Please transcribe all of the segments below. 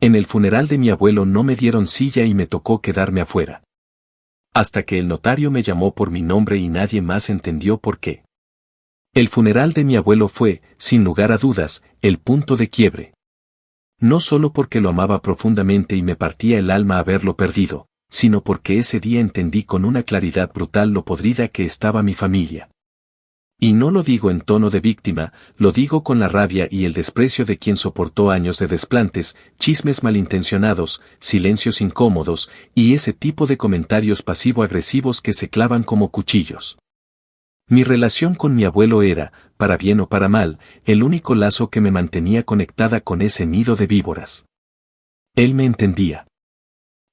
En el funeral de mi abuelo no me dieron silla y me tocó quedarme afuera. Hasta que el notario me llamó por mi nombre y nadie más entendió por qué. El funeral de mi abuelo fue, sin lugar a dudas, el punto de quiebre. No solo porque lo amaba profundamente y me partía el alma haberlo perdido, sino porque ese día entendí con una claridad brutal lo podrida que estaba mi familia. Y no lo digo en tono de víctima, lo digo con la rabia y el desprecio de quien soportó años de desplantes, chismes malintencionados, silencios incómodos, y ese tipo de comentarios pasivo-agresivos que se clavan como cuchillos. Mi relación con mi abuelo era, para bien o para mal, el único lazo que me mantenía conectada con ese nido de víboras. Él me entendía.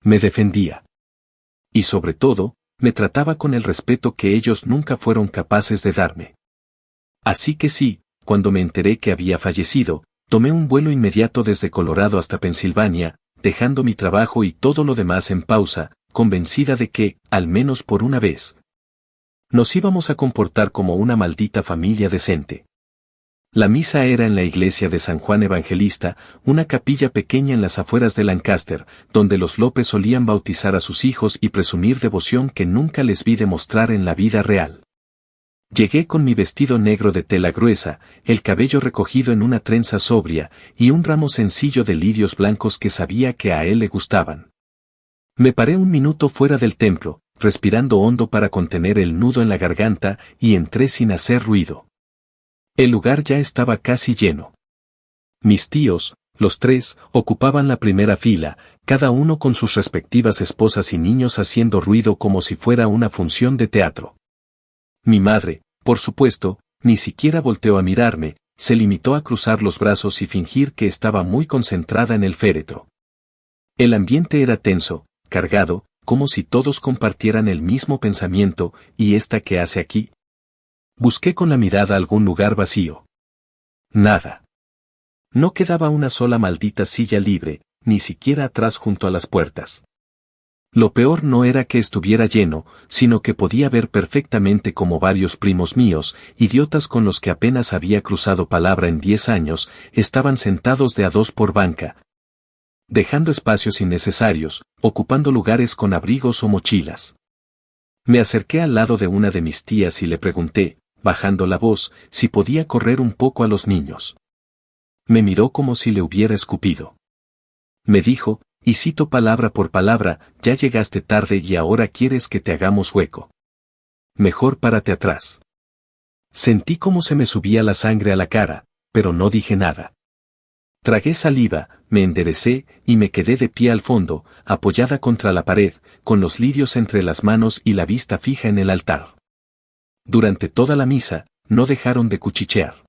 Me defendía. Y sobre todo, me trataba con el respeto que ellos nunca fueron capaces de darme. Así que sí, cuando me enteré que había fallecido, tomé un vuelo inmediato desde Colorado hasta Pensilvania, dejando mi trabajo y todo lo demás en pausa, convencida de que, al menos por una vez, nos íbamos a comportar como una maldita familia decente. La misa era en la iglesia de San Juan Evangelista, una capilla pequeña en las afueras de Lancaster, donde los López solían bautizar a sus hijos y presumir devoción que nunca les vi demostrar en la vida real. Llegué con mi vestido negro de tela gruesa, el cabello recogido en una trenza sobria, y un ramo sencillo de lirios blancos que sabía que a él le gustaban. Me paré un minuto fuera del templo, respirando hondo para contener el nudo en la garganta, y entré sin hacer ruido. El lugar ya estaba casi lleno. Mis tíos, los tres, ocupaban la primera fila, cada uno con sus respectivas esposas y niños haciendo ruido como si fuera una función de teatro. Mi madre, por supuesto, ni siquiera volteó a mirarme, se limitó a cruzar los brazos y fingir que estaba muy concentrada en el féretro. El ambiente era tenso, cargado, como si todos compartieran el mismo pensamiento, ¿y esta qué hace aquí? Busqué con la mirada algún lugar vacío. Nada. No quedaba una sola maldita silla libre, ni siquiera atrás junto a las puertas. Lo peor no era que estuviera lleno, sino que podía ver perfectamente como varios primos míos, idiotas con los que apenas había cruzado palabra en 10 años, estaban sentados de a dos por banca, dejando espacios innecesarios, ocupando lugares con abrigos o mochilas. Me acerqué al lado de una de mis tías y le pregunté, bajando la voz, si podía correr un poco a los niños. Me miró como si le hubiera escupido. Me dijo, y cito palabra por palabra, ya llegaste tarde y ahora quieres que te hagamos hueco. Mejor párate atrás. Sentí como se me subía la sangre a la cara, pero no dije nada. Tragué saliva, me enderecé y me quedé de pie al fondo, apoyada contra la pared, con los lirios entre las manos y la vista fija en el altar. Durante toda la misa, no dejaron de cuchichear.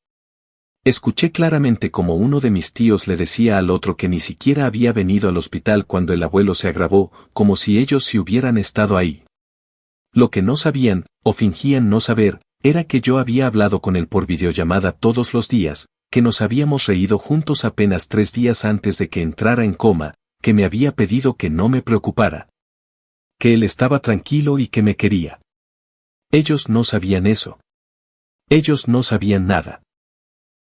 Escuché claramente como uno de mis tíos le decía al otro que ni siquiera había venido al hospital cuando el abuelo se agravó, como si ellos sí hubieran estado ahí. Lo que no sabían, o fingían no saber, era que yo había hablado con él por videollamada todos los días, que nos habíamos reído juntos apenas 3 días antes de que entrara en coma, que me había pedido que no me preocupara. Que él estaba tranquilo y que me quería. Ellos no sabían eso. Ellos no sabían nada.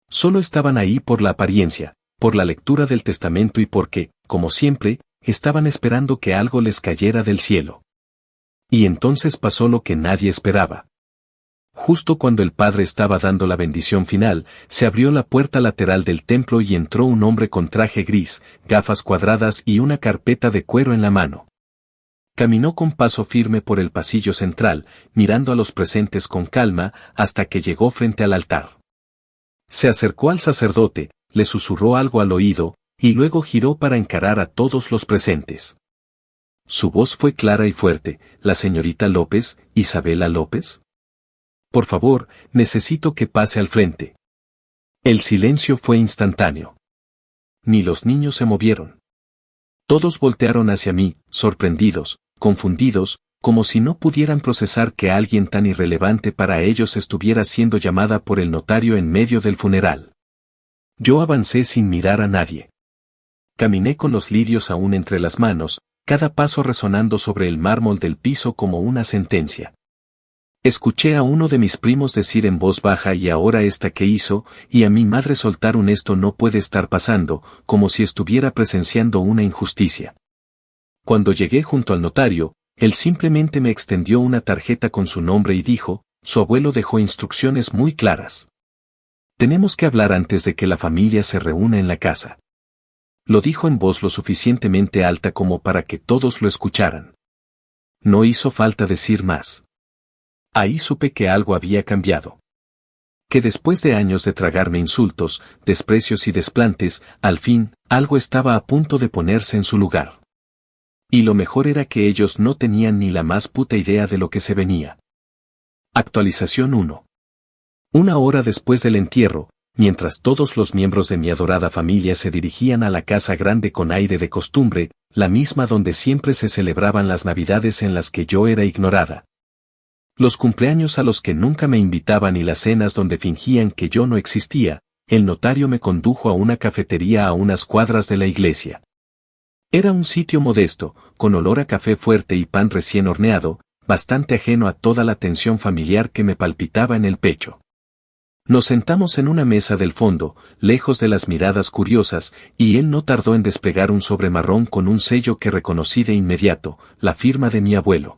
Solo estaban ahí por la apariencia, por la lectura del testamento y porque, como siempre, estaban esperando que algo les cayera del cielo. Y entonces pasó lo que nadie esperaba. Justo cuando el padre estaba dando la bendición final, se abrió la puerta lateral del templo y entró un hombre con traje gris, gafas cuadradas y una carpeta de cuero en la mano. Caminó con paso firme por el pasillo central, mirando a los presentes con calma, hasta que llegó frente al altar. Se acercó al sacerdote, le susurró algo al oído, y luego giró para encarar a todos los presentes. Su voz fue clara y fuerte, «¿La señorita López, Isabela López? Por favor, necesito que pase al frente». El silencio fue instantáneo. Ni los niños se movieron. Todos voltearon hacia mí, sorprendidos, confundidos, como si no pudieran procesar que alguien tan irrelevante para ellos estuviera siendo llamada por el notario en medio del funeral. Yo avancé sin mirar a nadie. Caminé con los lirios aún entre las manos, cada paso resonando sobre el mármol del piso como una sentencia. Escuché a uno de mis primos decir en voz baja y ahora esta que hizo, y a mi madre soltar un esto no puede estar pasando, como si estuviera presenciando una injusticia. Cuando llegué junto al notario, él simplemente me extendió una tarjeta con su nombre y dijo, su abuelo dejó instrucciones muy claras. Tenemos que hablar antes de que la familia se reúna en la casa. Lo dijo en voz lo suficientemente alta como para que todos lo escucharan. No hizo falta decir más. Ahí supe que algo había cambiado. Que después de años de tragarme insultos, desprecios y desplantes, al fin, algo estaba a punto de ponerse en su lugar. Y lo mejor era que ellos no tenían ni la más puta idea de lo que se venía. Actualización 1. Una hora después del entierro, mientras todos los miembros de mi adorada familia se dirigían a la casa grande con aire de costumbre, la misma donde siempre se celebraban las navidades en las que yo era ignorada. Los cumpleaños a los que nunca me invitaban y las cenas donde fingían que yo no existía, el notario me condujo a una cafetería a unas cuadras de la iglesia. Era un sitio modesto, con olor a café fuerte y pan recién horneado, bastante ajeno a toda la tensión familiar que me palpitaba en el pecho. Nos sentamos en una mesa del fondo, lejos de las miradas curiosas, y él no tardó en desplegar un sobre marrón con un sello que reconocí de inmediato, la firma de mi abuelo.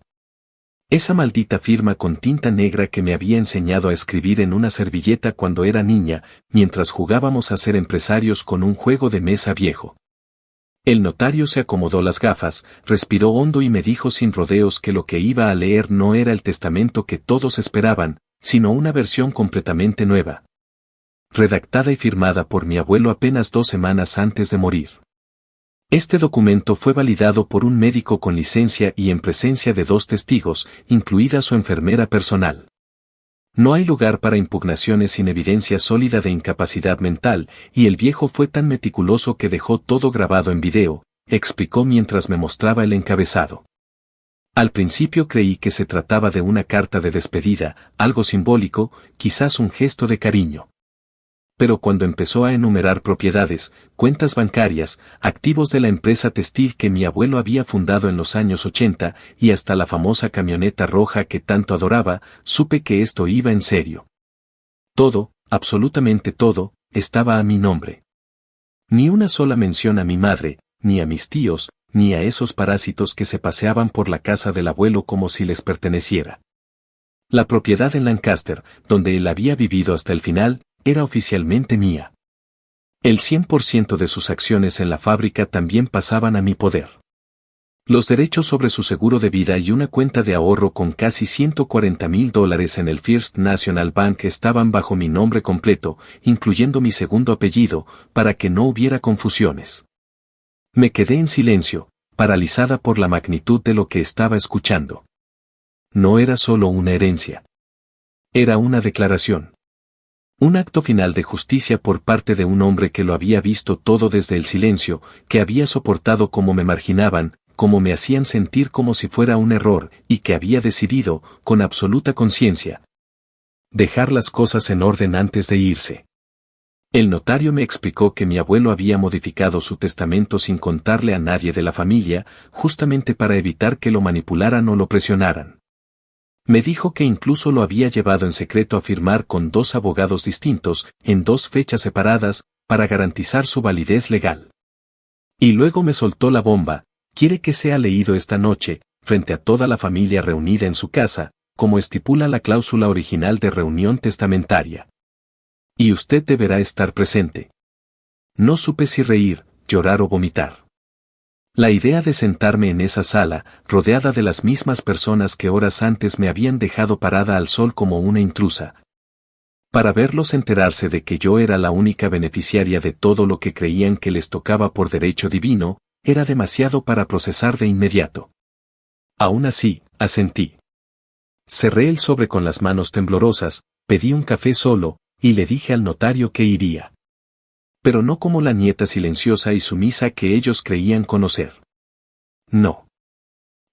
Esa maldita firma con tinta negra que me había enseñado a escribir en una servilleta cuando era niña, mientras jugábamos a ser empresarios con un juego de mesa viejo. El notario se acomodó las gafas, respiró hondo y me dijo sin rodeos que lo que iba a leer no era el testamento que todos esperaban, sino una versión completamente nueva. Redactada y firmada por mi abuelo apenas 2 semanas antes de morir. Este documento fue validado por un médico con licencia y en presencia de 2 testigos, incluida su enfermera personal. No hay lugar para impugnaciones sin evidencia sólida de incapacidad mental, y el viejo fue tan meticuloso que dejó todo grabado en video, explicó mientras me mostraba el encabezado. Al principio creí que se trataba de una carta de despedida, algo simbólico, quizás un gesto de cariño. Pero cuando empezó a enumerar propiedades, cuentas bancarias, activos de la empresa textil que mi abuelo había fundado en los años 80 y hasta la famosa camioneta roja que tanto adoraba, supe que esto iba en serio. Todo, absolutamente todo, estaba a mi nombre. Ni una sola mención a mi madre, ni a mis tíos, ni a esos parásitos que se paseaban por la casa del abuelo como si les perteneciera. La propiedad en Lancaster, donde él había vivido hasta el final, era oficialmente mía. El 100% de sus acciones en la fábrica también pasaban a mi poder. Los derechos sobre su seguro de vida y una cuenta de ahorro con casi $140,000 en el First National Bank estaban bajo mi nombre completo, incluyendo mi segundo apellido, para que no hubiera confusiones. Me quedé en silencio, paralizada por la magnitud de lo que estaba escuchando. No era solo una herencia. Era una declaración. Un acto final de justicia por parte de un hombre que lo había visto todo desde el silencio, que había soportado cómo me marginaban, cómo me hacían sentir como si fuera un error, y que había decidido, con absoluta conciencia, dejar las cosas en orden antes de irse. El notario me explicó que mi abuelo había modificado su testamento sin contarle a nadie de la familia, justamente para evitar que lo manipularan o lo presionaran. Me dijo que incluso lo había llevado en secreto a firmar con 2 abogados distintos, en 2 fechas separadas, para garantizar su validez legal. Y luego me soltó la bomba: quiere que sea leído esta noche, frente a toda la familia reunida en su casa, como estipula la cláusula original de reunión testamentaria. Y usted deberá estar presente. No supe si reír, llorar o vomitar. La idea de sentarme en esa sala, rodeada de las mismas personas que horas antes me habían dejado parada al sol como una intrusa, para verlos enterarse de que yo era la única beneficiaria de todo lo que creían que les tocaba por derecho divino, era demasiado para procesar de inmediato. Aún así, asentí. Cerré el sobre con las manos temblorosas, pedí un café solo, y le dije al notario que iría. Pero no como la nieta silenciosa y sumisa que ellos creían conocer. No.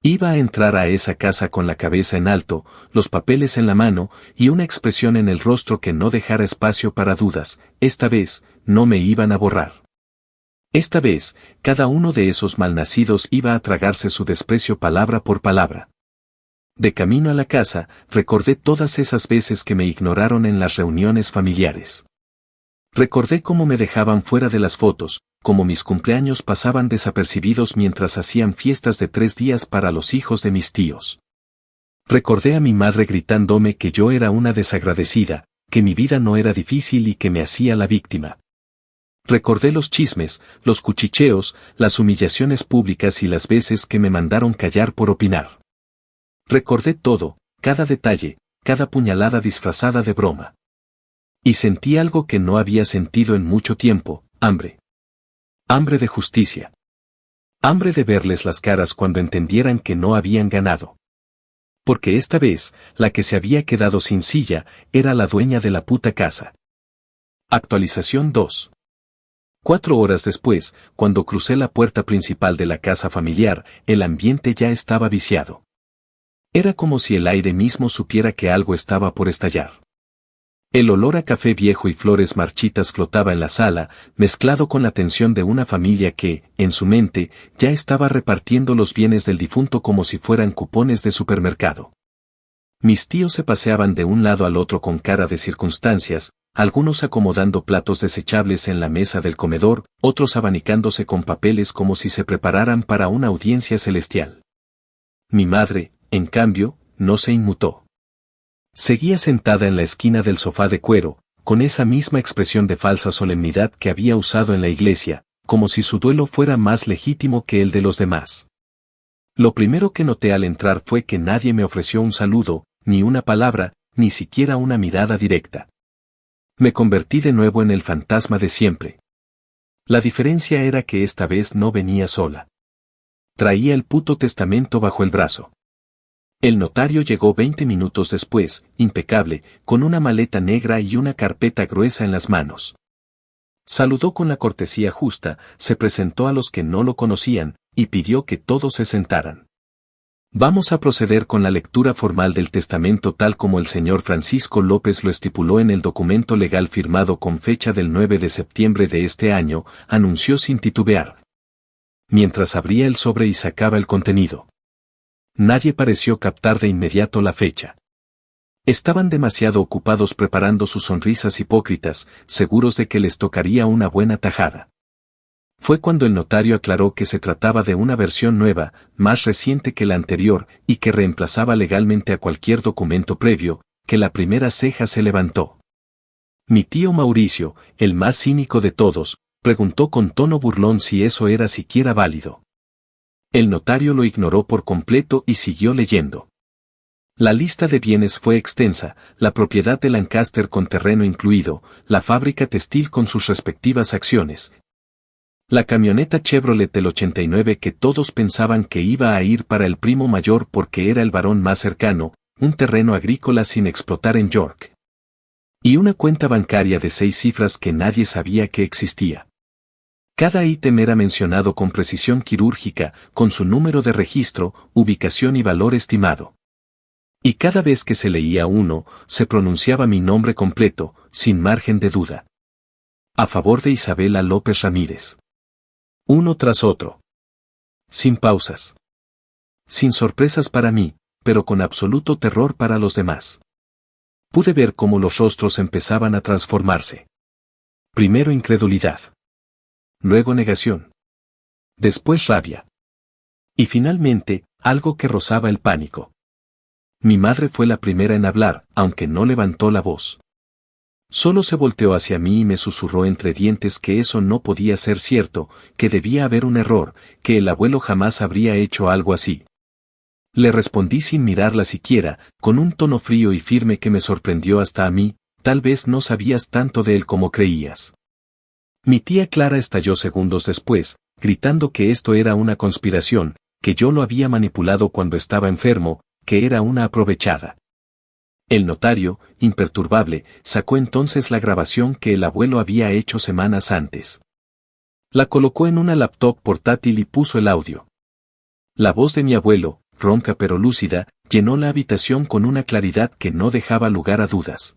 Iba a entrar a esa casa con la cabeza en alto, los papeles en la mano, y una expresión en el rostro que no dejara espacio para dudas. Esta vez, no me iban a borrar. Esta vez, cada uno de esos malnacidos iba a tragarse su desprecio palabra por palabra. De camino a la casa, recordé todas esas veces que me ignoraron en las reuniones familiares. Recordé cómo me dejaban fuera de las fotos, cómo mis cumpleaños pasaban desapercibidos mientras hacían fiestas de 3 días para los hijos de mis tíos. Recordé a mi madre gritándome que yo era una desagradecida, que mi vida no era difícil y que me hacía la víctima. Recordé los chismes, los cuchicheos, las humillaciones públicas y las veces que me mandaron callar por opinar. Recordé todo, cada detalle, cada puñalada disfrazada de broma. Y sentí algo que no había sentido en mucho tiempo, hambre. Hambre de justicia. Hambre de verles las caras cuando entendieran que no habían ganado. Porque esta vez, la que se había quedado sin silla, era la dueña de la puta casa. Actualización 2. 4 horas después, cuando crucé la puerta principal de la casa familiar, el ambiente ya estaba viciado. Era como si el aire mismo supiera que algo estaba por estallar. El olor a café viejo y flores marchitas flotaba en la sala, mezclado con la tensión de una familia que, en su mente, ya estaba repartiendo los bienes del difunto como si fueran cupones de supermercado. Mis tíos se paseaban de un lado al otro con cara de circunstancias, algunos acomodando platos desechables en la mesa del comedor, otros abanicándose con papeles como si se prepararan para una audiencia celestial. Mi madre, en cambio, no se inmutó. Seguía sentada en la esquina del sofá de cuero, con esa misma expresión de falsa solemnidad que había usado en la iglesia, como si su duelo fuera más legítimo que el de los demás. Lo primero que noté al entrar fue que nadie me ofreció un saludo, ni una palabra, ni siquiera una mirada directa. Me convertí de nuevo en el fantasma de siempre. La diferencia era que esta vez no venía sola. Traía el puto testamento bajo el brazo. El notario llegó 20 minutos después, impecable, con una maleta negra y una carpeta gruesa en las manos. Saludó con la cortesía justa, se presentó a los que no lo conocían, y pidió que todos se sentaran. Vamos a proceder con la lectura formal del testamento tal como el señor Francisco López lo estipuló en el documento legal firmado con fecha del 9 de septiembre de este año, anunció sin titubear. Mientras abría el sobre y sacaba el contenido. Nadie pareció captar de inmediato la fecha. Estaban demasiado ocupados preparando sus sonrisas hipócritas, seguros de que les tocaría una buena tajada. Fue cuando el notario aclaró que se trataba de una versión nueva, más reciente que la anterior, y que reemplazaba legalmente a cualquier documento previo, que la primera ceja se levantó. Mi tío Mauricio, el más cínico de todos, preguntó con tono burlón si eso era siquiera válido. El notario lo ignoró por completo y siguió leyendo. La lista de bienes fue extensa, la propiedad de Lancaster con terreno incluido, la fábrica textil con sus respectivas acciones, la camioneta Chevrolet del 89 que todos pensaban que iba a ir para el primo mayor porque era el varón más cercano, un terreno agrícola sin explotar en York. Y una cuenta bancaria de 6 cifras que nadie sabía que existía. Cada ítem era mencionado con precisión quirúrgica, con su número de registro, ubicación y valor estimado. Y cada vez que se leía uno, se pronunciaba mi nombre completo, sin margen de duda. A favor de Isabela López Ramírez. Uno tras otro. Sin pausas. Sin sorpresas para mí, pero con absoluto terror para los demás. Pude ver cómo los rostros empezaban a transformarse. Primero incredulidad. Luego negación. Después rabia. Y finalmente, algo que rozaba el pánico. Mi madre fue la primera en hablar, aunque no levantó la voz. Solo se volteó hacia mí y me susurró entre dientes que eso no podía ser cierto, que debía haber un error, que el abuelo jamás habría hecho algo así. Le respondí sin mirarla siquiera, con un tono frío y firme que me sorprendió hasta a mí, tal vez no sabías tanto de él como creías. Mi tía Clara estalló segundos después, gritando que esto era una conspiración, que yo lo había manipulado cuando estaba enfermo, que era una aprovechada. El notario, imperturbable, sacó entonces la grabación que el abuelo había hecho semanas antes. La colocó en una laptop portátil y puso el audio. La voz de mi abuelo, ronca pero lúcida, llenó la habitación con una claridad que no dejaba lugar a dudas.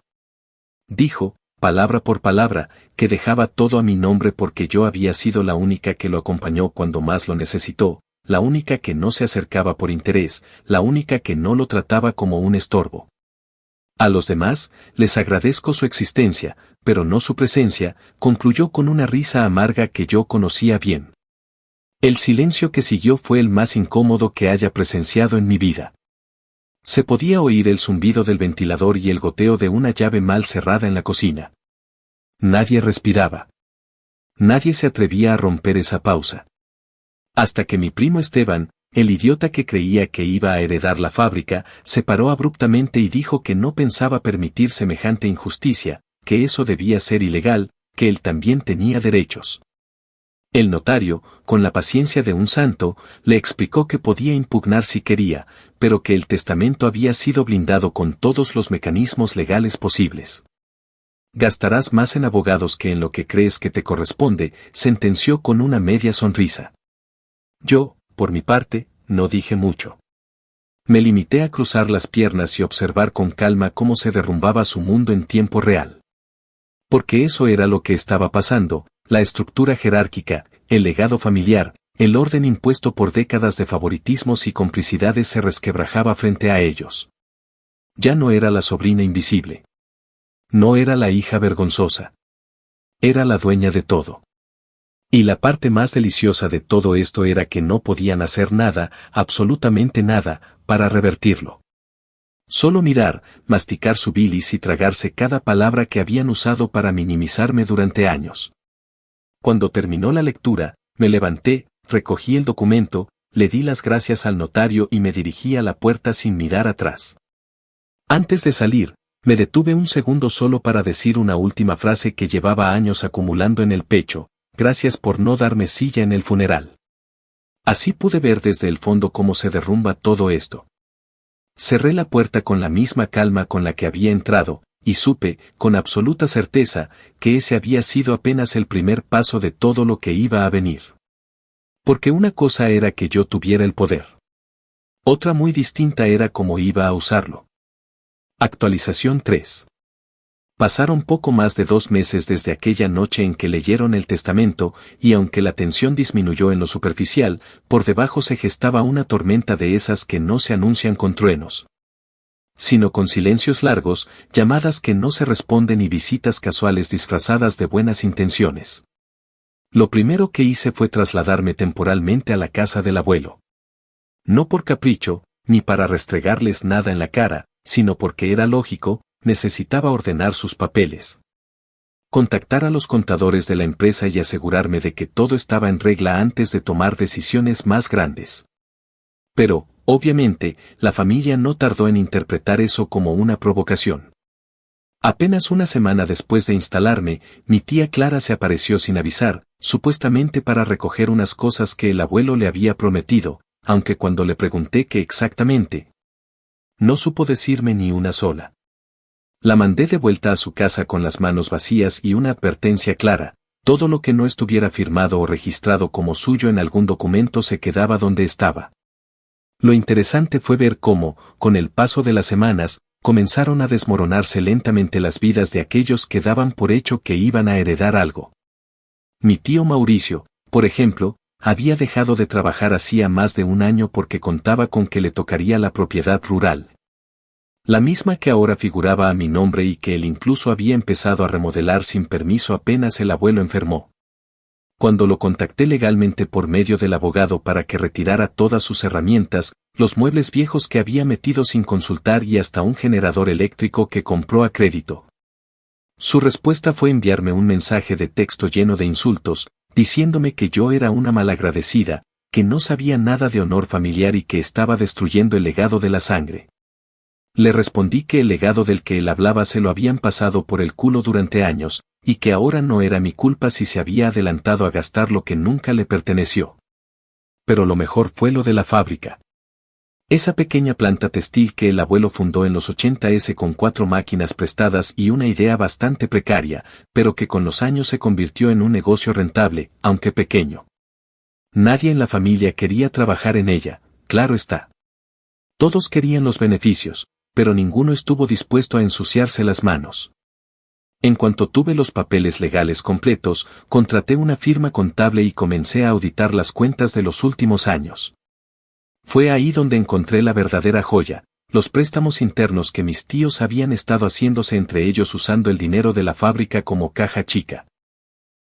Dijo, palabra por palabra, que dejaba todo a mi nombre porque yo había sido la única que lo acompañó cuando más lo necesitó, la única que no se acercaba por interés, la única que no lo trataba como un estorbo. A los demás, les agradezco su existencia, pero no su presencia, concluyó con una risa amarga que yo conocía bien. El silencio que siguió fue el más incómodo que haya presenciado en mi vida. Se podía oír el zumbido del ventilador y el goteo de una llave mal cerrada en la cocina. Nadie respiraba. Nadie se atrevía a romper esa pausa. Hasta que mi primo Esteban, el idiota que creía que iba a heredar la fábrica, se paró abruptamente y dijo que no pensaba permitir semejante injusticia, que eso debía ser ilegal, que él también tenía derechos. El notario, con la paciencia de un santo, le explicó que podía impugnar si quería, pero que el testamento había sido blindado con todos los mecanismos legales posibles. Gastarás más en abogados que en lo que crees que te corresponde, sentenció con una media sonrisa. Yo, por mi parte, no dije mucho. Me limité a cruzar las piernas y observar con calma cómo se derrumbaba su mundo en tiempo real. Porque eso era lo que estaba pasando, la estructura jerárquica, el legado familiar, el orden impuesto por décadas de favoritismos y complicidades se resquebrajaba frente a ellos. Ya no era la sobrina invisible. No era la hija vergonzosa. Era la dueña de todo. Y la parte más deliciosa de todo esto era que no podían hacer nada, absolutamente nada, para revertirlo. Solo mirar, masticar su bilis y tragarse cada palabra que habían usado para minimizarme durante años. Cuando terminó la lectura, me levanté, recogí el documento, le di las gracias al notario y me dirigí a la puerta sin mirar atrás. Antes de salir, me detuve un segundo solo para decir una última frase que llevaba años acumulando en el pecho: gracias por no darme silla en el funeral. Así pude ver desde el fondo cómo se derrumba todo esto. Cerré la puerta con la misma calma con la que había entrado, y supe, con absoluta certeza, que ese había sido apenas el primer paso de todo lo que iba a venir. Porque una cosa era que yo tuviera el poder. Otra muy distinta era cómo iba a usarlo. Actualización 3. Pasaron poco más de 2 meses desde aquella noche en que leyeron el testamento, y aunque la tensión disminuyó en lo superficial, por debajo se gestaba una tormenta de esas que no se anuncian con truenos, sino con silencios largos, llamadas que no se responden y visitas casuales disfrazadas de buenas intenciones. Lo primero que hice fue trasladarme temporalmente a la casa del abuelo. No por capricho, ni para restregarles nada en la cara, sino porque era lógico, necesitaba ordenar sus papeles. Contactar a los contadores de la empresa y asegurarme de que todo estaba en regla antes de tomar decisiones más grandes. Pero, obviamente, la familia no tardó en interpretar eso como una provocación. Apenas una semana después de instalarme, mi tía Clara se apareció sin avisar, supuestamente para recoger unas cosas que el abuelo le había prometido, aunque cuando le pregunté qué exactamente, no supo decirme ni una sola. La mandé de vuelta a su casa con las manos vacías y una advertencia clara: todo lo que no estuviera firmado o registrado como suyo en algún documento se quedaba donde estaba. Lo interesante fue ver cómo, con el paso de las semanas, comenzaron a desmoronarse lentamente las vidas de aquellos que daban por hecho que iban a heredar algo. Mi tío Mauricio, por ejemplo, había dejado de trabajar hacía más de un año porque contaba con que le tocaría la propiedad rural. La misma que ahora figuraba a mi nombre y que él incluso había empezado a remodelar sin permiso apenas el abuelo enfermó. Cuando lo contacté legalmente por medio del abogado para que retirara todas sus herramientas, los muebles viejos que había metido sin consultar y hasta un generador eléctrico que compró a crédito, su respuesta fue enviarme un mensaje de texto lleno de insultos, diciéndome que yo era una malagradecida, que no sabía nada de honor familiar y que estaba destruyendo el legado de la sangre. Le respondí que el legado del que él hablaba se lo habían pasado por el culo durante años, y que ahora no era mi culpa si se había adelantado a gastar lo que nunca le perteneció. Pero lo mejor fue lo de la fábrica. Esa pequeña planta textil que el abuelo fundó en los 80s con 4 máquinas prestadas y una idea bastante precaria, pero que con los años se convirtió en un negocio rentable, aunque pequeño. Nadie en la familia quería trabajar en ella, claro está. Todos querían los beneficios, pero ninguno estuvo dispuesto a ensuciarse las manos. En cuanto tuve los papeles legales completos, contraté una firma contable y comencé a auditar las cuentas de los últimos años. Fue ahí donde encontré la verdadera joya, los préstamos internos que mis tíos habían estado haciéndose entre ellos usando el dinero de la fábrica como caja chica.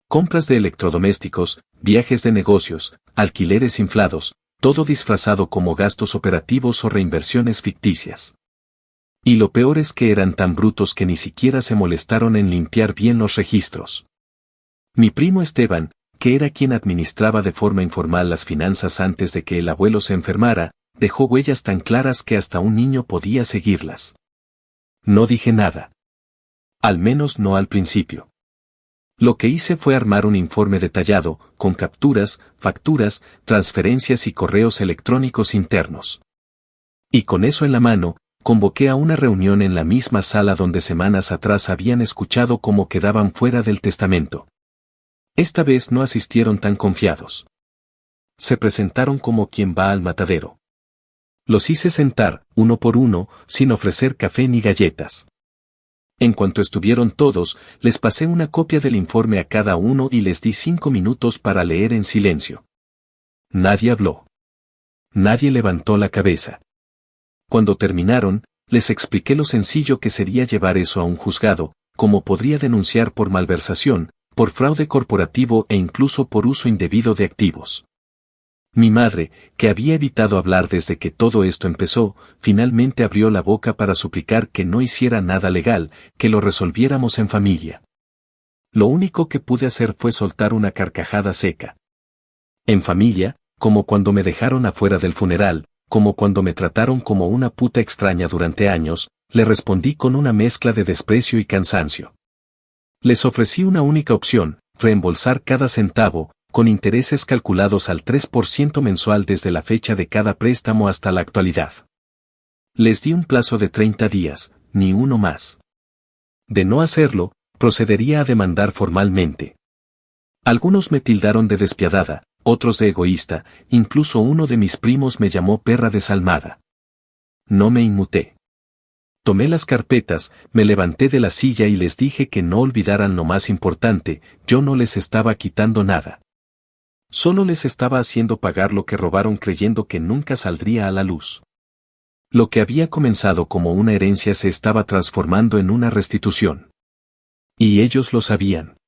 Compras de electrodomésticos, viajes de negocios, alquileres inflados, todo disfrazado como gastos operativos o reinversiones ficticias. Y lo peor es que eran tan brutos que ni siquiera se molestaron en limpiar bien los registros. Mi primo Esteban, que era quien administraba de forma informal las finanzas antes de que el abuelo se enfermara, dejó huellas tan claras que hasta un niño podía seguirlas. No dije nada. Al menos no al principio. Lo que hice fue armar un informe detallado, con capturas, facturas, transferencias y correos electrónicos internos. Y con eso en la mano, convoqué a una reunión en la misma sala donde semanas atrás habían escuchado cómo quedaban fuera del testamento. Esta vez no asistieron tan confiados. Se presentaron como quien va al matadero. Los hice sentar, uno por uno, sin ofrecer café ni galletas. En cuanto estuvieron todos, les pasé una copia del informe a cada uno y les di 5 minutos para leer en silencio. Nadie habló. Nadie levantó la cabeza. Cuando terminaron, les expliqué lo sencillo que sería llevar eso a un juzgado, cómo podría denunciar por malversación, por fraude corporativo e incluso por uso indebido de activos. Mi madre, que había evitado hablar desde que todo esto empezó, finalmente abrió la boca para suplicar que no hiciera nada legal, que lo resolviéramos en familia. Lo único que pude hacer fue soltar una carcajada seca. En familia, como cuando me dejaron afuera del funeral, como cuando me trataron como una puta extraña durante años, le respondí con una mezcla de desprecio y cansancio. Les ofrecí una única opción, reembolsar cada centavo, con intereses calculados al 3% mensual desde la fecha de cada préstamo hasta la actualidad. Les di un plazo de 30 días, ni uno más. De no hacerlo, procedería a demandar formalmente. Algunos me tildaron de despiadada, otros de egoísta, incluso uno de mis primos me llamó perra desalmada. No me inmuté. Tomé las carpetas, me levanté de la silla y les dije que no olvidaran lo más importante, yo no les estaba quitando nada. Solo les estaba haciendo pagar lo que robaron creyendo que nunca saldría a la luz. Lo que había comenzado como una herencia se estaba transformando en una restitución. Y ellos lo sabían.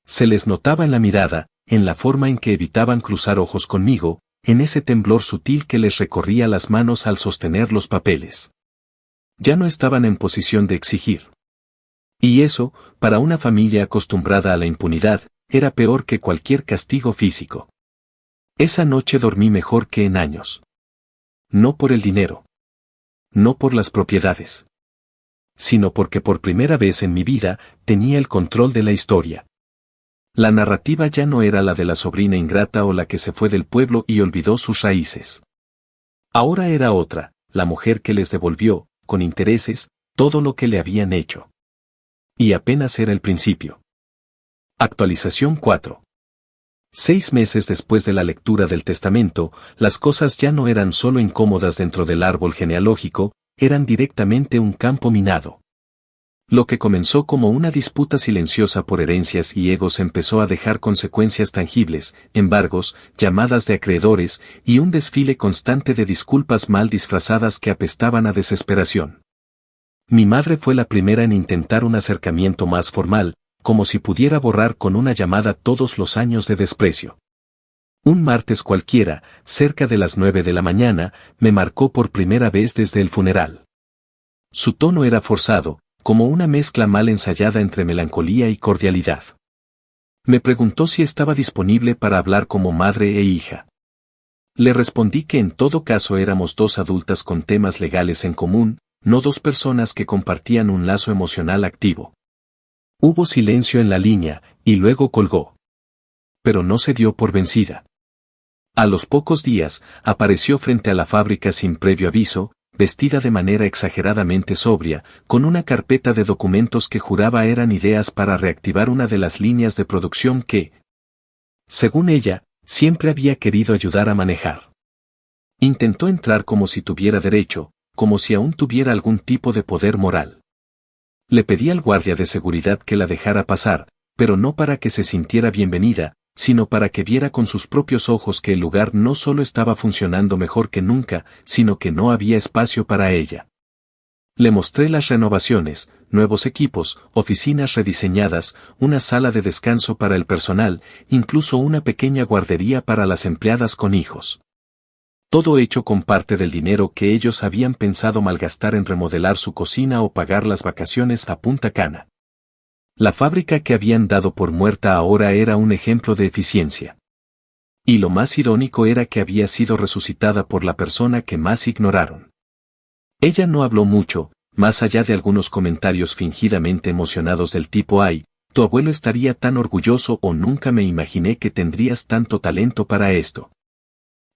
Se les notaba en la mirada, en la forma en que evitaban cruzar ojos conmigo, en ese temblor sutil que les recorría las manos al sostener los papeles. Ya no estaban en posición de exigir. Y eso, para una familia acostumbrada a la impunidad, era peor que cualquier castigo físico. Esa noche dormí mejor que en años. No por el dinero. No por las propiedades. Sino porque por primera vez en mi vida tenía el control de la historia. La narrativa ya no era la de la sobrina ingrata o la que se fue del pueblo y olvidó sus raíces. Ahora era otra, la mujer que les devolvió, con intereses, todo lo que le habían hecho. Y apenas era el principio. Actualización 4. 6 meses después de la lectura del testamento, las cosas ya no eran solo incómodas dentro del árbol genealógico, eran directamente un campo minado. Lo que comenzó como una disputa silenciosa por herencias y egos empezó a dejar consecuencias tangibles, embargos, llamadas de acreedores y un desfile constante de disculpas mal disfrazadas que apestaban a desesperación. Mi madre fue la primera en intentar un acercamiento más formal, como si pudiera borrar con una llamada todos los años de desprecio. Un martes cualquiera, cerca de las 9 de la mañana, me marcó por primera vez desde el funeral. Su tono era forzado, como una mezcla mal ensayada entre melancolía y cordialidad. Me preguntó si estaba disponible para hablar como madre e hija. Le respondí que en todo caso éramos 2 adultas con temas legales en común, no 2 personas que compartían un lazo emocional activo. Hubo silencio en la línea, y luego colgó. Pero no se dio por vencida. A los pocos días, apareció frente a la fábrica sin previo aviso, vestida de manera exageradamente sobria, con una carpeta de documentos que juraba eran ideas para reactivar una de las líneas de producción que, según ella, siempre había querido ayudar a manejar. Intentó entrar como si tuviera derecho, como si aún tuviera algún tipo de poder moral. Le pedí al guardia de seguridad que la dejara pasar, pero no para que se sintiera bienvenida, sino para que viera con sus propios ojos que el lugar no solo estaba funcionando mejor que nunca, sino que no había espacio para ella. Le mostré las renovaciones, nuevos equipos, oficinas rediseñadas, una sala de descanso para el personal, incluso una pequeña guardería para las empleadas con hijos. Todo hecho con parte del dinero que ellos habían pensado malgastar en remodelar su cocina o pagar las vacaciones a Punta Cana. La fábrica que habían dado por muerta ahora era un ejemplo de eficiencia. Y lo más irónico era que había sido resucitada por la persona que más ignoraron. Ella no habló mucho, más allá de algunos comentarios fingidamente emocionados del tipo «Ay, tu abuelo estaría tan orgulloso» o «Nunca me imaginé que tendrías tanto talento para esto».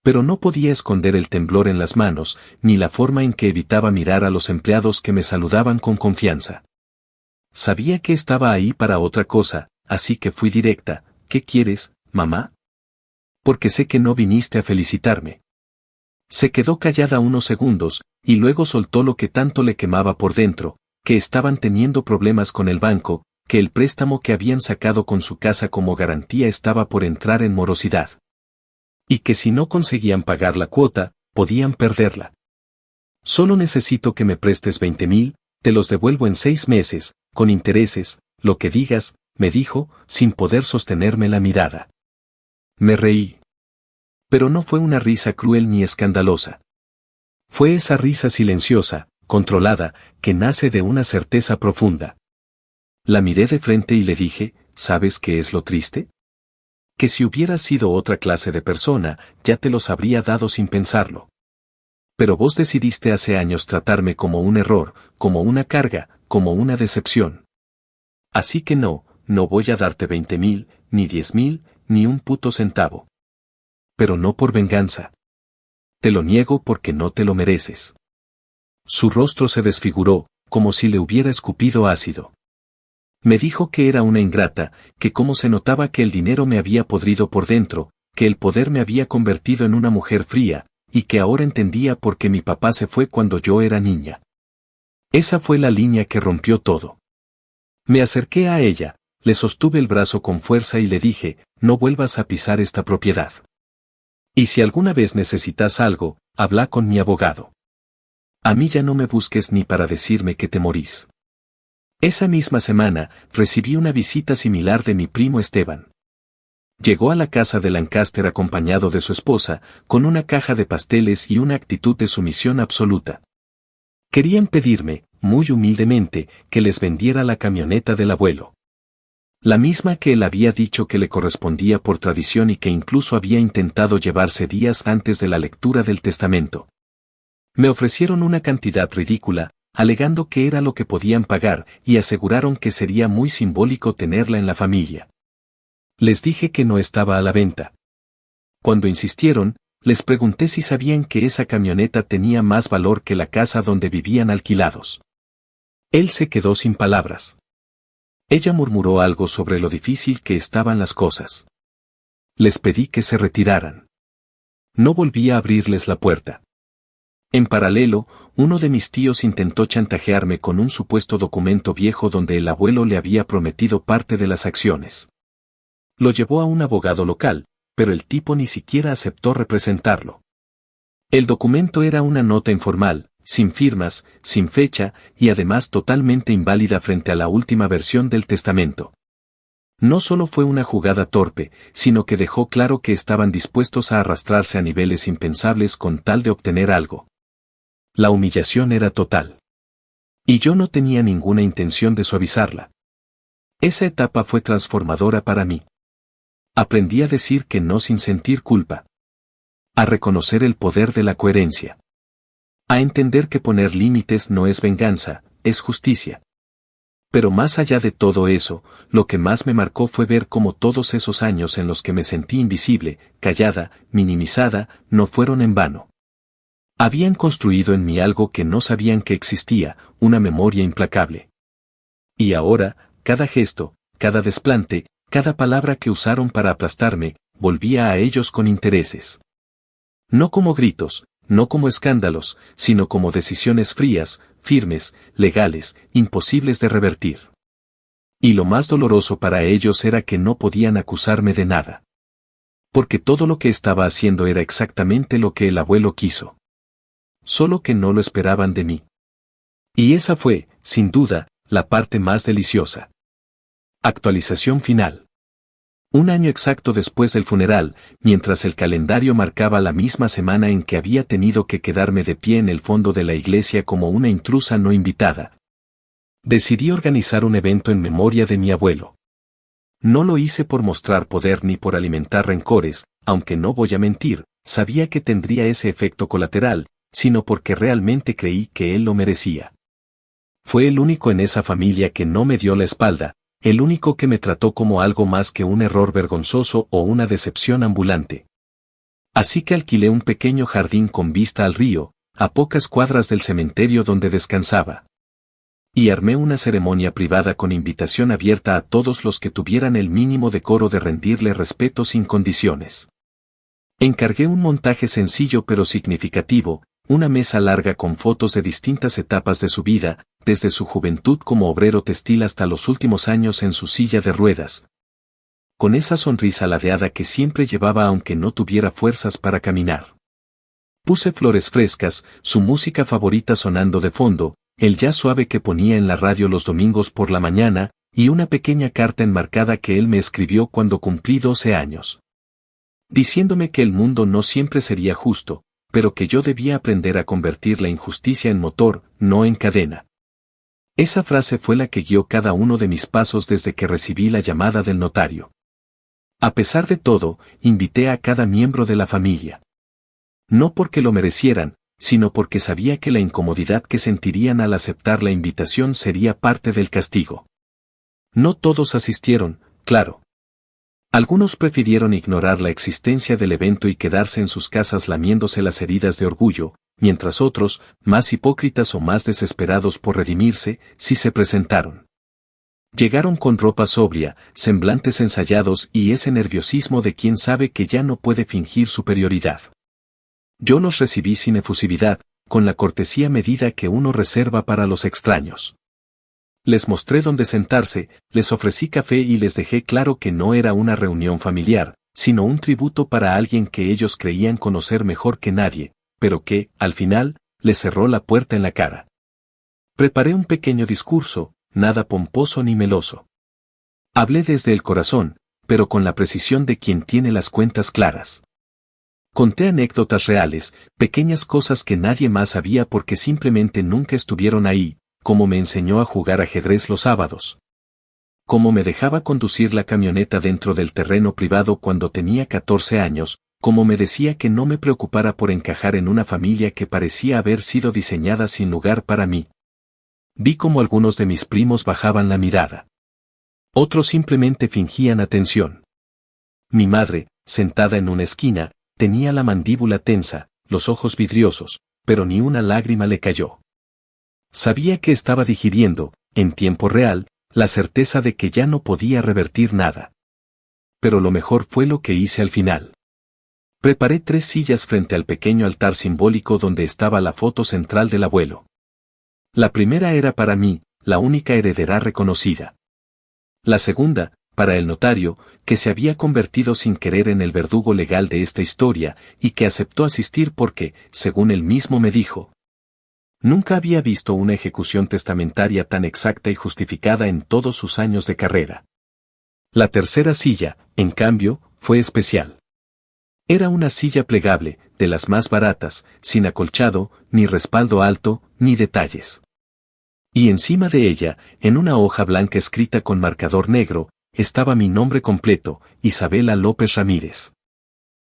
Pero no podía esconder el temblor en las manos, ni la forma en que evitaba mirar a los empleados que me saludaban con confianza. Sabía que estaba ahí para otra cosa, así que fui directa. «¿Qué quieres, mamá? Porque sé que no viniste a felicitarme». Se quedó callada unos segundos, y luego soltó lo que tanto le quemaba por dentro, que estaban teniendo problemas con el banco, que el préstamo que habían sacado con su casa como garantía estaba por entrar en morosidad. Y que si no conseguían pagar la cuota, podían perderla. «Solo necesito que me prestes 20,000, te los devuelvo en 6 meses, con intereses, lo que digas», me dijo, sin poder sostenerme la mirada. Me reí. Pero no fue una risa cruel ni escandalosa. Fue esa risa silenciosa, controlada, que nace de una certeza profunda. La miré de frente y le dije, «¿Sabes qué es lo triste? Que si hubieras sido otra clase de persona, ya te los habría dado sin pensarlo. Pero vos decidiste hace años tratarme como un error, como una carga, como una decepción. Así que no voy a darte 20,000, ni 10,000, ni un puto centavo. Pero no por venganza. Te lo niego porque no te lo mereces». Su rostro se desfiguró, como si le hubiera escupido ácido. Me dijo que era una ingrata, que cómo se notaba que el dinero me había podrido por dentro, que el poder me había convertido en una mujer fría, y que ahora entendía por qué mi papá se fue cuando yo era niña. Esa fue la línea que rompió todo. Me acerqué a ella, le sostuve el brazo con fuerza y le dije, «No vuelvas a pisar esta propiedad. Y si alguna vez necesitas algo, habla con mi abogado. A mí ya no me busques ni para decirme que te morís». Esa misma semana, recibí una visita similar de mi primo Esteban. Llegó a la casa de Lancaster acompañado de su esposa, con una caja de pasteles y una actitud de sumisión absoluta. Querían pedirme, muy humildemente, que les vendiera la camioneta del abuelo. La misma que él había dicho que le correspondía por tradición y que incluso había intentado llevarse días antes de la lectura del testamento. Me ofrecieron una cantidad ridícula, alegando que era lo que podían pagar, y aseguraron que sería muy simbólico tenerla en la familia. Les dije que no estaba a la venta. Cuando insistieron, les pregunté si sabían que esa camioneta tenía más valor que la casa donde vivían alquilados. Él se quedó sin palabras. Ella murmuró algo sobre lo difícil que estaban las cosas. Les pedí que se retiraran. No volví a abrirles la puerta. En paralelo, uno de mis tíos intentó chantajearme con un supuesto documento viejo donde el abuelo le había prometido parte de las acciones. Lo llevó a un abogado local, pero el tipo ni siquiera aceptó representarlo. El documento era una nota informal, sin firmas, sin fecha, y además totalmente inválida frente a la última versión del testamento. No solo fue una jugada torpe, sino que dejó claro que estaban dispuestos a arrastrarse a niveles impensables con tal de obtener algo. La humillación era total. Y yo no tenía ninguna intención de suavizarla. Esa etapa fue transformadora para mí. Aprendí a decir que no sin sentir culpa. A reconocer el poder de la coherencia. A entender que poner límites no es venganza, es justicia. Pero más allá de todo eso, lo que más me marcó fue ver cómo todos esos años en los que me sentí invisible, callada, minimizada, no fueron en vano. Habían construido en mí algo que no sabían que existía, una memoria implacable. Y ahora, cada gesto, cada desplante, cada palabra que usaron para aplastarme, volvía a ellos con intereses. No como gritos, no como escándalos, sino como decisiones frías, firmes, legales, imposibles de revertir. Y lo más doloroso para ellos era que no podían acusarme de nada. Porque todo lo que estaba haciendo era exactamente lo que el abuelo quiso. Solo que no lo esperaban de mí. Y esa fue, sin duda, la parte más deliciosa. Actualización final. Un año exacto después del funeral, mientras el calendario marcaba la misma semana en que había tenido que quedarme de pie en el fondo de la iglesia como una intrusa no invitada, decidí organizar un evento en memoria de mi abuelo. No lo hice por mostrar poder ni por alimentar rencores, aunque no voy a mentir, sabía que tendría ese efecto colateral, sino porque realmente creí que él lo merecía. Fue el único en esa familia que no me dio la espalda, el único que me trató como algo más que un error vergonzoso o una decepción ambulante. Así que alquilé un pequeño jardín con vista al río, a pocas cuadras del cementerio donde descansaba. Y armé una ceremonia privada con invitación abierta a todos los que tuvieran el mínimo decoro de rendirle respeto sin condiciones. Encargué un montaje sencillo pero significativo, una mesa larga con fotos de distintas etapas de su vida, desde su juventud como obrero textil hasta los últimos años en su silla de ruedas. Con esa sonrisa ladeada que siempre llevaba aunque no tuviera fuerzas para caminar. Puse flores frescas, su música favorita sonando de fondo, el jazz suave que ponía en la radio los domingos por la mañana, y una pequeña carta enmarcada que él me escribió cuando cumplí 12 años. Diciéndome que el mundo no siempre sería justo, pero que yo debía aprender a convertir la injusticia en motor, no en cadena. Esa frase fue la que guió cada uno de mis pasos desde que recibí la llamada del notario. A pesar de todo, invité a cada miembro de la familia. No porque lo merecieran, sino porque sabía que la incomodidad que sentirían al aceptar la invitación sería parte del castigo. No todos asistieron, claro. Algunos prefirieron ignorar la existencia del evento y quedarse en sus casas lamiéndose las heridas de orgullo, mientras otros, más hipócritas o más desesperados por redimirse, sí se presentaron. Llegaron con ropa sobria, semblantes ensayados y ese nerviosismo de quien sabe que ya no puede fingir superioridad. Yo los recibí sin efusividad, con la cortesía medida que uno reserva para los extraños. Les mostré dónde sentarse, les ofrecí café y les dejé claro que no era una reunión familiar, sino un tributo para alguien que ellos creían conocer mejor que nadie, pero que, al final, les cerró la puerta en la cara. Preparé un pequeño discurso, nada pomposo ni meloso. Hablé desde el corazón, pero con la precisión de quien tiene las cuentas claras. Conté anécdotas reales, pequeñas cosas que nadie más sabía porque simplemente nunca estuvieron ahí, como me enseñó a jugar ajedrez los sábados. Cómo me dejaba conducir la camioneta dentro del terreno privado cuando tenía 14 años, como me decía que no me preocupara por encajar en una familia que parecía haber sido diseñada sin lugar para mí. Vi cómo algunos de mis primos bajaban la mirada. Otros simplemente fingían atención. Mi madre, sentada en una esquina, tenía la mandíbula tensa, los ojos vidriosos, pero ni una lágrima le cayó. Sabía que estaba digiriendo, en tiempo real, la certeza de que ya no podía revertir nada. Pero lo mejor fue lo que hice al final. Preparé 3 sillas frente al pequeño altar simbólico donde estaba la foto central del abuelo. La primera era para mí, la única heredera reconocida. La segunda, para el notario, que se había convertido sin querer en el verdugo legal de esta historia, y que aceptó asistir porque, según él mismo me dijo, nunca había visto una ejecución testamentaria tan exacta y justificada en todos sus años de carrera. La tercera silla, en cambio, fue especial. Era una silla plegable, de las más baratas, sin acolchado, ni respaldo alto, ni detalles. Y encima de ella, en una hoja blanca escrita con marcador negro, estaba mi nombre completo, Isabela López Ramírez.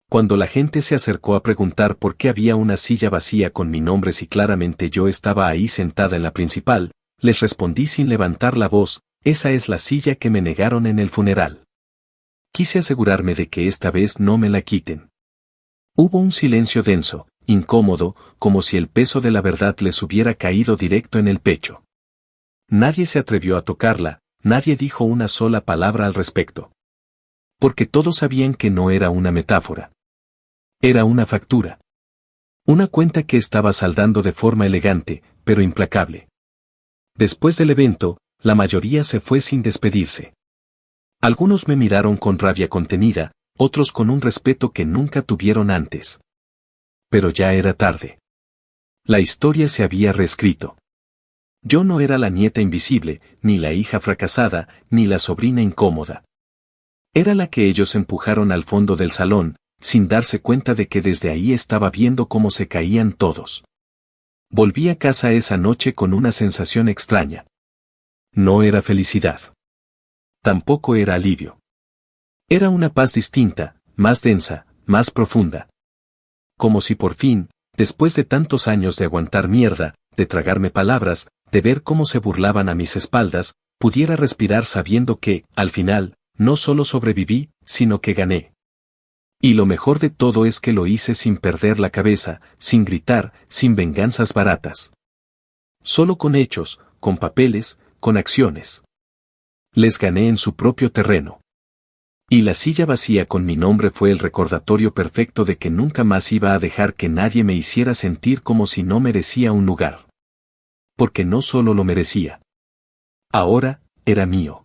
Cuando la gente se acercó a preguntar por qué había una silla vacía con mi nombre si claramente yo estaba ahí sentada en la principal, les respondí sin levantar la voz, esa es la silla que me negaron en el funeral. Quise asegurarme de que esta vez no me la quiten. Hubo un silencio denso, incómodo, como si el peso de la verdad les hubiera caído directo en el pecho. Nadie se atrevió a tocarla, nadie dijo una sola palabra al respecto. Porque todos sabían que no era una metáfora. Era una factura. Una cuenta que estaba saldando de forma elegante, pero implacable. Después del evento, la mayoría se fue sin despedirse. Algunos me miraron con rabia contenida, otros con un respeto que nunca tuvieron antes. Pero ya era tarde. La historia se había reescrito. Yo no era la nieta invisible, ni la hija fracasada, ni la sobrina incómoda. Era la que ellos empujaron al fondo del salón, sin darse cuenta de que desde ahí estaba viendo cómo se caían todos. Volví a casa esa noche con una sensación extraña. No era felicidad. Tampoco era alivio. Era una paz distinta, más densa, más profunda. Como si por fin, después de tantos años de aguantar mierda, de tragarme palabras, de ver cómo se burlaban a mis espaldas, pudiera respirar sabiendo que, al final, no solo sobreviví, sino que gané. Y lo mejor de todo es que lo hice sin perder la cabeza, sin gritar, sin venganzas baratas. Solo con hechos, con papeles, con acciones. Les gané en su propio terreno. Y la silla vacía con mi nombre fue el recordatorio perfecto de que nunca más iba a dejar que nadie me hiciera sentir como si no merecía un lugar. Porque no solo lo merecía. Ahora, era mío.